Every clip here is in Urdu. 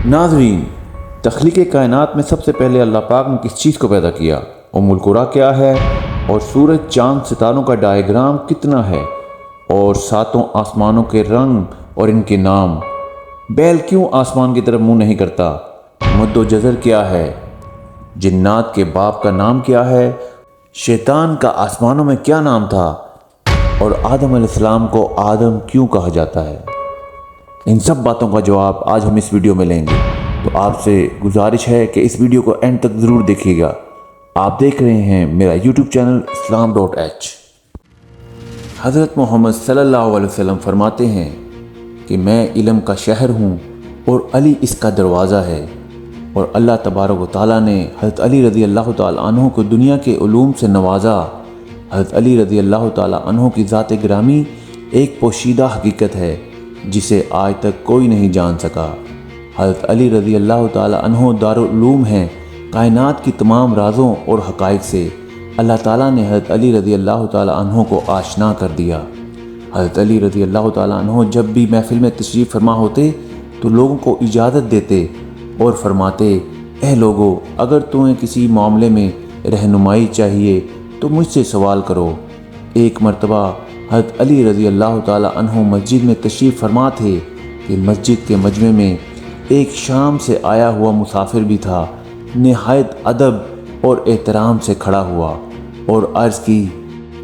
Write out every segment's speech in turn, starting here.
ناظرین، تخلیق کائنات میں سب سے پہلے اللہ پاک نے کس چیز کو پیدا کیا؟ ام القریٰ کیا ہے؟ اور سورج چاند ستاروں کا ڈائیگرام کتنا ہے؟ اور ساتوں آسمانوں کے رنگ اور ان کے نام؟ بیل کیوں آسمان کی طرف منہ نہیں کرتا؟ مد و جزر کیا ہے؟ جنات کے باپ کا نام کیا ہے؟ شیطان کا آسمانوں میں کیا نام تھا؟ اور آدم علیہ السلام کو آدم کیوں کہا جاتا ہے؟ ان سب باتوں کا جواب آج ہم اس ویڈیو میں لیں گے، تو آپ سے گزارش ہے کہ اس ویڈیو کو اینڈ تک ضرور دیکھیے گا۔ آپ دیکھ رہے ہیں میرا یوٹیوب چینل اسلام.h۔ حضرت محمد صلی اللہ علیہ وسلم فرماتے ہیں کہ میں علم کا شہر ہوں اور علی اس کا دروازہ ہے، اور اللہ تبارک و تعالیٰ نے حضرت علی رضی اللہ تعالیٰ عنہ کو دنیا کے علوم سے نوازا۔ حضرت علی رضی اللہ تعالیٰ عنہ کی ذات گرامی ایک پوشیدہ حقیقت ہے جسے آج تک کوئی نہیں جان سکا۔ حضرت علی رضی اللہ تعالیٰ عنہ دارالعلوم ہیں۔ کائنات کی تمام رازوں اور حقائق سے اللہ تعالیٰ نے حضرت علی رضی اللہ تعالیٰ عنہ کو آشنا کر دیا۔ حضرت علی رضی اللہ تعالیٰ عنہ جب بھی محفل میں تشریف فرما ہوتے تو لوگوں کو اجازت دیتے اور فرماتے، اے لوگو، اگر تمہیں کسی معاملے میں رہنمائی چاہیے تو مجھ سے سوال کرو۔ ایک مرتبہ حضرت علی رضی اللہ تعالیٰ عنہ مسجد میں تشریف فرما تھے کہ مسجد کے مجمع میں ایک شام سے آیا ہوا مسافر بھی تھا۔ نہایت ادب اور احترام سے کھڑا ہوا اور عرض کی،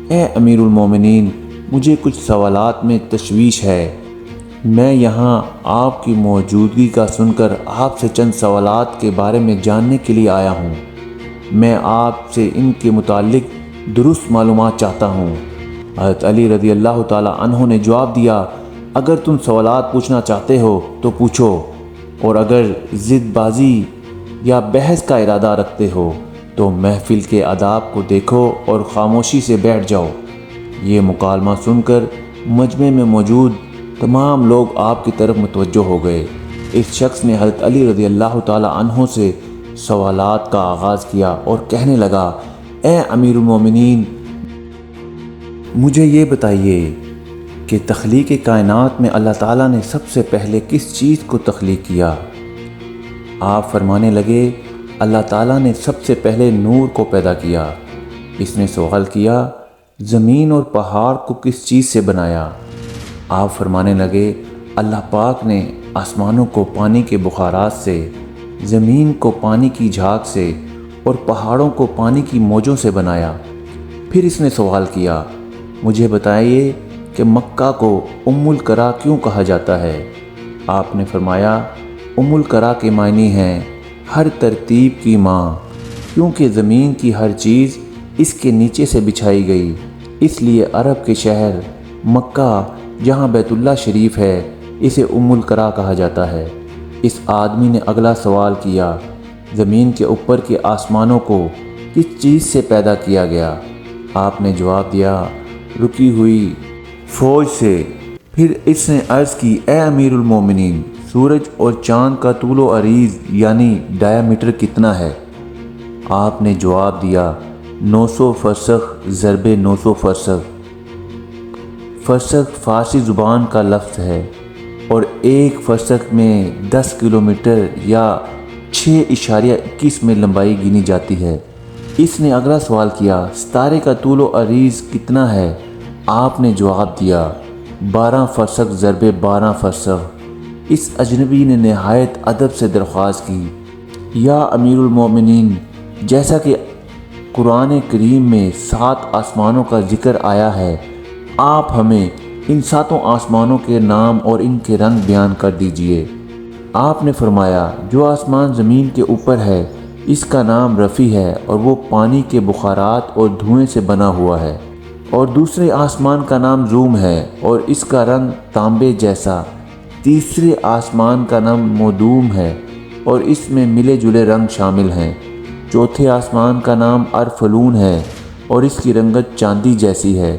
اے امیر المومنین، مجھے کچھ سوالات میں تشویش ہے۔ میں یہاں آپ کی موجودگی کا سن کر آپ سے چند سوالات کے بارے میں جاننے کے لیے آیا ہوں۔ میں آپ سے ان کے متعلق درست معلومات چاہتا ہوں۔ حضرت علی رضی اللہ تعالیٰ عنہ نے جواب دیا، اگر تم سوالات پوچھنا چاہتے ہو تو پوچھو، اور اگر ضد بازی یا بحث کا ارادہ رکھتے ہو تو محفل کے آداب کو دیکھو اور خاموشی سے بیٹھ جاؤ۔ یہ مکالمہ سن کر مجمع میں موجود تمام لوگ آپ کی طرف متوجہ ہو گئے۔ اس شخص نے حضرت علی رضی اللہ تعالیٰ عنہ سے سوالات کا آغاز کیا اور کہنے لگا، اے امیر المومنین، مجھے یہ بتائیے کہ تخلیق کائنات میں اللہ تعالیٰ نے سب سے پہلے کس چیز کو تخلیق کیا؟ آپ فرمانے لگے، اللہ تعالیٰ نے سب سے پہلے نور کو پیدا کیا۔ اس نے سوال کیا، زمین اور پہاڑ کو کس چیز سے بنایا؟ آپ فرمانے لگے، اللہ پاک نے آسمانوں کو پانی کے بخارات سے، زمین کو پانی کی جھاگ سے اور پہاڑوں کو پانی کی موجوں سے بنایا۔ پھر اس نے سوال کیا، مجھے بتائیے کہ مکہ کو ام القریٰ کیوں کہا جاتا ہے؟ آپ نے فرمایا، ام القریٰ کے معنی ہیں ہر ترتیب کی ماں، کیونکہ زمین کی ہر چیز اس کے نیچے سے بچھائی گئی، اس لیے عرب کے شہر مکہ جہاں بیت اللہ شریف ہے اسے ام القریٰ کہا جاتا ہے۔ اس آدمی نے اگلا سوال کیا، زمین کے اوپر کے آسمانوں کو کس چیز سے پیدا کیا گیا؟ آپ نے جواب دیا، رکی ہوئی فوج سے۔ پھر اس نے عرض کی، اے امیر المومنین، سورج اور چاند کا طول و عریض یعنی ڈایامیٹر کتنا ہے؟ آپ نے جواب دیا، 900 فرسخ ضرب 900 فرسخ۔ فرسخ فارسی زبان کا لفظ ہے اور ایک فرسخ میں 10 کلومیٹر یا 6.21 میں لمبائی گنی جاتی ہے۔ اس نے اگلا سوال کیا، ستارے کا طول و عریض کتنا ہے؟ آپ نے جواب دیا، 12 فرسخ ضرب 12 فرسخ۔ اس اجنبی نے نہایت ادب سے درخواست کی، یا امیر المومنین، جیسا کہ قرآن کریم میں 7 آسمانوں کا ذکر آیا ہے، آپ ہمیں ان 7 آسمانوں کے نام اور ان کے رنگ بیان کر دیجئے۔ آپ نے فرمایا، جو آسمان زمین کے اوپر ہے اس کا نام رفیع ہے اور وہ پانی کے بخارات اور دھوئیں سے بنا ہوا ہے، اور دوسرے آسمان کا نام زوم ہے اور اس کا رنگ تانبے جیسا، تیسرے آسمان کا نام مودوم ہے اور اس میں ملے جلے رنگ شامل ہیں، چوتھے آسمان کا نام ارفلون ہے اور اس کی رنگت چاندی جیسی ہے،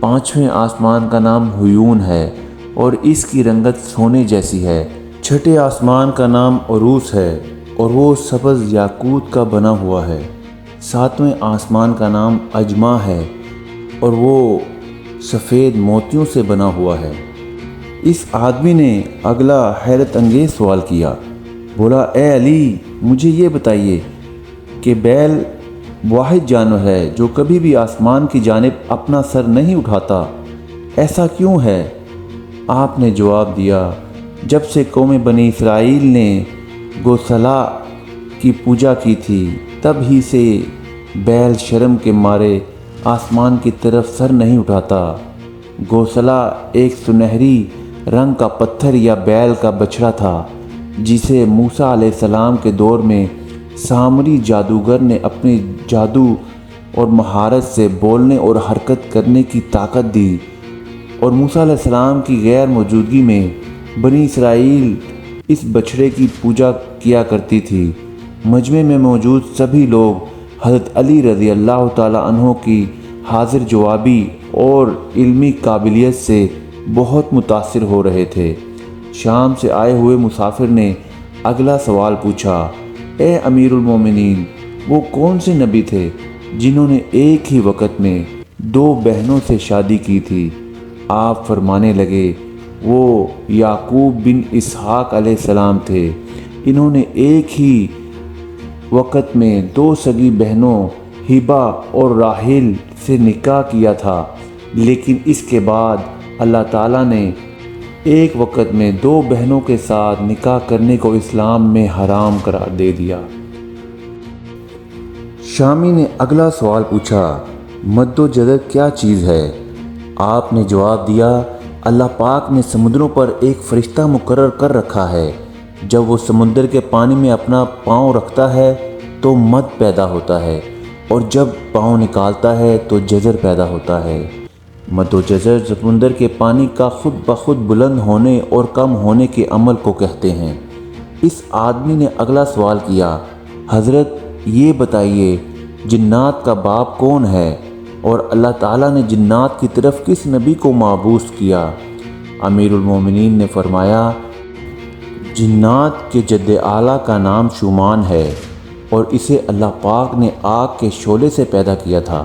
پانچویں آسمان کا نام ہیون ہے اور اس کی رنگت سونے جیسی ہے، چھٹے آسمان کا نام عروس ہے اور وہ سبز یاقوت کا بنا ہوا ہے، ساتویں آسمان کا نام اجما ہے اور وہ سفید موتیوں سے بنا ہوا ہے۔ اس آدمی نے اگلا حیرت انگیز سوال کیا، بولا اے علی مجھے یہ بتائیے کہ بیل واحد جانور ہے جو کبھی بھی آسمان کی جانب اپنا سر نہیں اٹھاتا، ایسا کیوں ہے؟ آپ نے جواب دیا جب سے قوم بنی اسرائیل نے گوسلا کی پوجا کی تھی تب ہی سے بیل شرم کے مارے آسمان کی طرف سر نہیں اٹھاتا۔ گوسلا ایک سنہری رنگ کا پتھر یا بیل کا بچھڑا تھا جسے موسیٰ علیہ السلام کے دور میں سامری جادوگر نے اپنے جادو اور مہارت سے بولنے اور حرکت کرنے کی طاقت دی، اور موسیٰ علیہ السلام کی غیر موجودگی میں بنی اسرائیل اس بچھڑے کی پوجا کیا کرتی تھی۔ مجمع میں موجود سبھی لوگ حضرت علی رضی اللہ تعالیٰ عنہ کی حاضر جوابی اور علمی قابلیت سے بہت متاثر ہو رہے تھے۔ شام سے آئے ہوئے مسافر نے اگلا سوال پوچھا، اے امیر المومنین، وہ کون سے نبی تھے جنہوں نے ایک ہی وقت میں 2 بہنوں سے شادی کی تھی؟ آپ فرمانے لگے وہ یعقوب بن اسحاق علیہ السلام تھے۔ انہوں نے ایک ہی وقت میں 2 سگی بہنوں ہبہ اور راحیل سے نکاح کیا تھا، لیکن اس کے بعد اللہ تعالیٰ نے ایک وقت میں 2 بہنوں کے ساتھ نکاح کرنے کو اسلام میں حرام قرار دے دیا۔ شامی نے اگلا سوال پوچھا، مد و جزر کیا چیز ہے؟ آپ نے جواب دیا، اللہ پاک نے سمندروں پر ایک فرشتہ مقرر کر رکھا ہے، جب وہ سمندر کے پانی میں اپنا پاؤں رکھتا ہے تو مد پیدا ہوتا ہے، اور جب پاؤں نکالتا ہے تو جزر پیدا ہوتا ہے۔ مد و جزر سمندر کے پانی کا خود بخود بلند ہونے اور کم ہونے کے عمل کو کہتے ہیں۔ اس آدمی نے اگلا سوال کیا، حضرت یہ بتائیے جنات کا باپ کون ہے اور اللہ تعالیٰ نے جنات کی طرف کس نبی کو مبعوث کیا؟ امیر المومنین نے فرمایا، جنات کے جد اعلیٰ کا نام شومان ہے، اور اسے اللہ پاک نے آگ کے شعلے سے پیدا کیا تھا،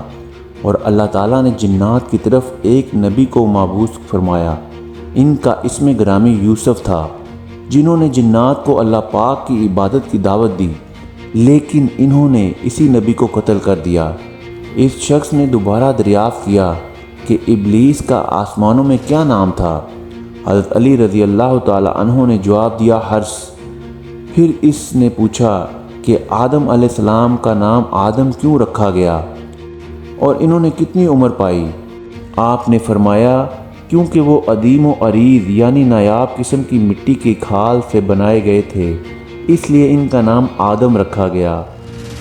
اور اللہ تعالیٰ نے جنات کی طرف ایک نبی کو مبعوث فرمایا، ان کا اسم گرامی یوسف تھا، جنہوں نے جنات کو اللہ پاک کی عبادت کی دعوت دی، لیکن انہوں نے اسی نبی کو قتل کر دیا۔ اس شخص نے دوبارہ دریافت کیا کہ ابلیس کا آسمانوں میں کیا نام تھا؟ حضرت علی رضی اللہ تعالی عنہ نے جواب دیا، حرس۔ پھر اس نے پوچھا کہ آدم علیہ السلام کا نام آدم کیوں رکھا گیا اور انہوں نے کتنی عمر پائی؟ آپ نے فرمایا، کیونکہ وہ عدیم و عریض یعنی نایاب قسم کی مٹی کی کھال سے بنائے گئے تھے، اس لیے ان کا نام آدم رکھا گیا،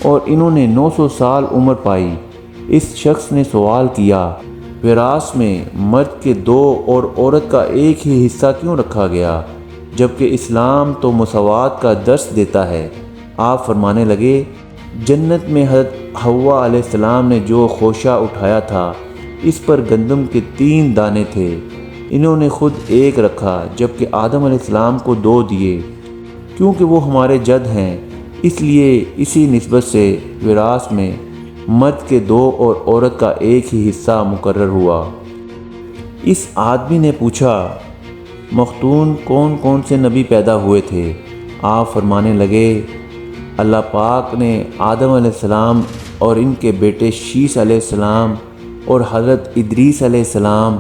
اور انہوں نے 900 سال عمر پائی۔ اس شخص نے سوال کیا، وراثت میں مرد کے 2 اور عورت کا ایک ہی حصہ کیوں رکھا گیا، جبکہ اسلام تو مساوات کا درس دیتا ہے؟ آپ فرمانے لگے، جنت میں حضرت حوا علیہ السلام نے جو خوشہ اٹھایا تھا اس پر گندم کے 3 دانے تھے، انہوں نے خود ایک رکھا، جبکہ آدم علیہ السلام کو 2 دیے، کیونکہ وہ ہمارے جد ہیں، اس لیے اسی نسبت سے وراثت میں مرد کے 2 اور عورت کا ایک ہی حصہ مقرر ہوا۔ اس آدمی نے پوچھا، مختون کون کون سے نبی پیدا ہوئے تھے؟ آپ فرمانے لگے، اللہ پاک نے آدم علیہ السلام اور ان کے بیٹے شیس علیہ السلام اور حضرت ادریس علیہ السلام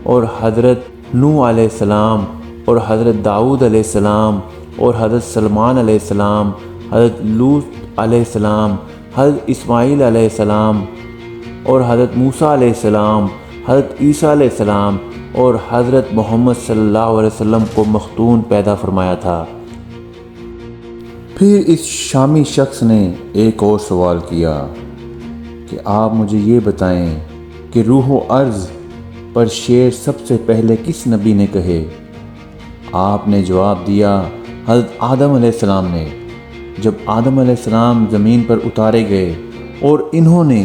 اور حضرت نوح علیہ السلام اور حضرت داؤد علیہ السلام اور حضرت سلمان علیہ السلام، حضرت لوط علیہ السلام، حضرت اسماعیل علیہ السلام اور حضرت موسیٰ علیہ السلام، حضرت عیسیٰ علیہ السلام اور حضرت محمد صلی اللہ علیہ وسلم کو مختون پیدا فرمایا تھا۔ پھر اس شامی شخص نے ایک اور سوال کیا کہ آپ مجھے یہ بتائیں کہ روح و ارض پر شعر سب سے پہلے کس نبی نے کہے؟ آپ نے جواب دیا، حضرت آدم علیہ السلام نے۔ جب آدم علیہ السلام زمین پر اتارے گئے اور انہوں نے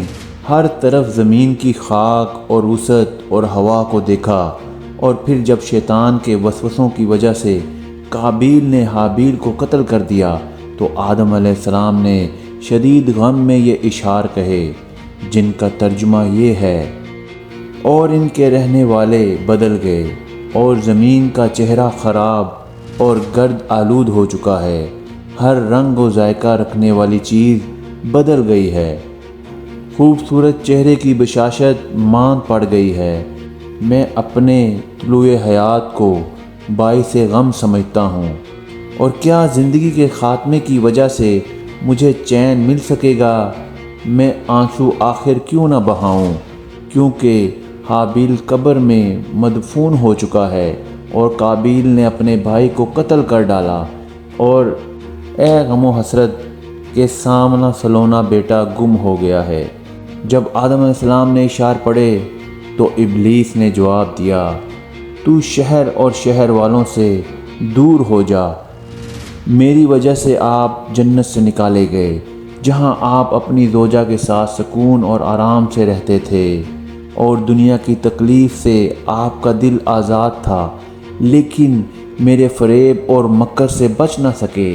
ہر طرف زمین کی خاک اور وسعت اور ہوا کو دیکھا، اور پھر جب شیطان کے وسوسوں کی وجہ سے قابیل نے حابیل کو قتل کر دیا تو آدم علیہ السلام نے شدید غم میں یہ اشعار کہے، جن کا ترجمہ یہ ہے، اور ان کے رہنے والے بدل گئے اور زمین کا چہرہ خراب اور گرد آلود ہو چکا ہے، ہر رنگ و ذائقہ رکھنے والی چیز بدل گئی ہے۔ خوبصورت چہرے کی بشاشت ماند پڑ گئی ہے۔ میں اپنے طلوع حیات کو باعث غم سمجھتا ہوں، اور کیا زندگی کے خاتمے کی وجہ سے مجھے چین مل سکے گا؟ میں آنسو آخر کیوں نہ بہاؤں، کیونکہ حابیل قبر میں مدفون ہو چکا ہے اور قابیل نے اپنے بھائی کو قتل کر ڈالا، اور اے غم و حسرت کے سامنا سلونا بیٹا گم ہو گیا ہے۔ جب آدم علیہ السلام نے اشار پڑھے تو ابلیس نے جواب دیا، تو شہر اور شہر والوں سے دور ہو جا، میری وجہ سے آپ جنت سے نکالے گئے، جہاں آپ اپنی زوجہ کے ساتھ سکون اور آرام سے رہتے تھے، اور دنیا کی تکلیف سے آپ کا دل آزاد تھا، لیکن میرے فریب اور مکر سے بچ نہ سکے،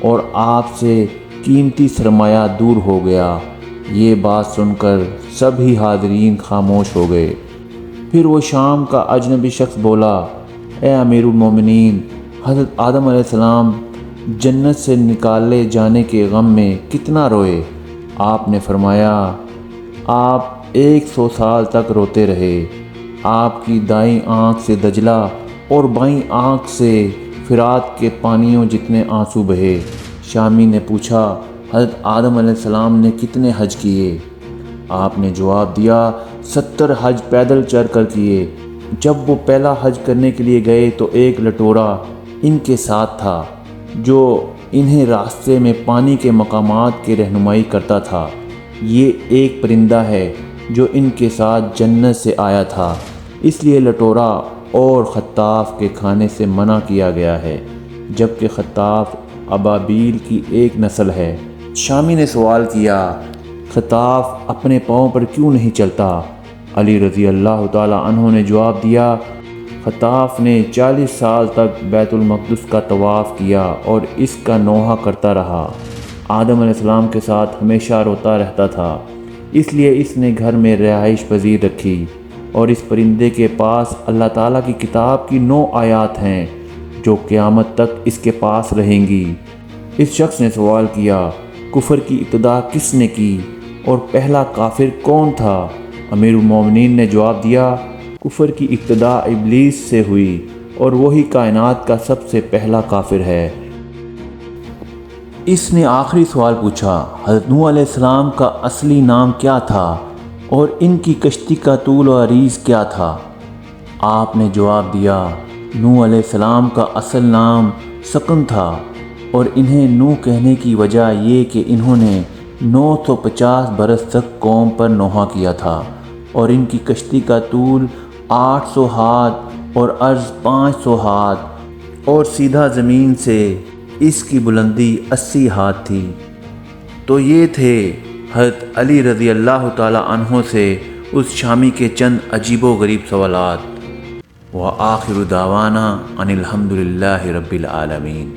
اور آپ سے قیمتی سرمایہ دور ہو گیا۔ یہ بات سن کر سبھی حاضرین خاموش ہو گئے۔ پھر وہ شام کا اجنبی شخص بولا، اے امیر المومنین، حضرت آدم علیہ السلام جنت سے نکالے جانے کے غم میں کتنا روئے؟ آپ نے فرمایا، آپ 100 سال تک روتے رہے۔ آپ کی دائیں آنکھ سے دجلہ اور بائیں آنکھ سے فرات کے پانیوں جتنے آنسو بہے۔ شامی نے پوچھا، حضرت آدم علیہ السلام نے کتنے حج کیے؟ آپ نے جواب دیا، 70 حج پیدل چل کر کیے۔ جب وہ پہلا حج کرنے کے لیے گئے تو ایک لٹورا ان کے ساتھ تھا جو انہیں راستے میں پانی کے مقامات کی رہنمائی کرتا تھا۔ یہ ایک پرندہ ہے جو ان کے ساتھ جنت سے آیا تھا، اس لیے لٹورا اور خطاف کے کھانے سے منع کیا گیا ہے، جبکہ خطاف ابابیل کی ایک نسل ہے۔ شامی نے سوال کیا، خطاف اپنے پاؤں پر کیوں نہیں چلتا؟ علی رضی اللہ تعالیٰ عنہ نے جواب دیا، خطاف نے 40 سال تک بیت المقدس کا طواف کیا اور اس کا نوحہ کرتا رہا۔ آدم علیہ السلام کے ساتھ ہمیشہ روتا رہتا تھا، اس لیے اس نے گھر میں رہائش پذیر رکھی، اور اس پرندے کے پاس اللہ تعالیٰ کی کتاب کی 9 آیات ہیں جو قیامت تک اس کے پاس رہیں گی۔ اس شخص نے سوال کیا، کفر کی ابتدا کس نے کی اور پہلا کافر کون تھا؟ امیر المومنین نے جواب دیا، کفر کی ابتدا ابلیس سے ہوئی، اور وہی کائنات کا سب سے پہلا کافر ہے۔ اس نے آخری سوال پوچھا، حضرت نوح علیہ السلام کا اصلی نام کیا تھا اور ان کی کشتی کا طول و عریض کیا تھا؟ آپ نے جواب دیا، نوح علیہ السلام کا اصل نام سکن تھا، اور انہیں نوح کہنے کی وجہ یہ کہ انہوں نے 950 برس تک قوم پر نوحہ کیا تھا، اور ان کی کشتی کا طول 800 ہاتھ اور عرض 500 ہاتھ، اور سیدھا زمین سے اس کی بلندی 80 ہاتھ تھی۔ تو یہ تھے حضرت علی رضی اللہ تعالیٰ عنہ سے اس شامی کے چند عجیب و غریب سوالات۔ وآخر دعوانا ان الحمد للہ رب العالمین۔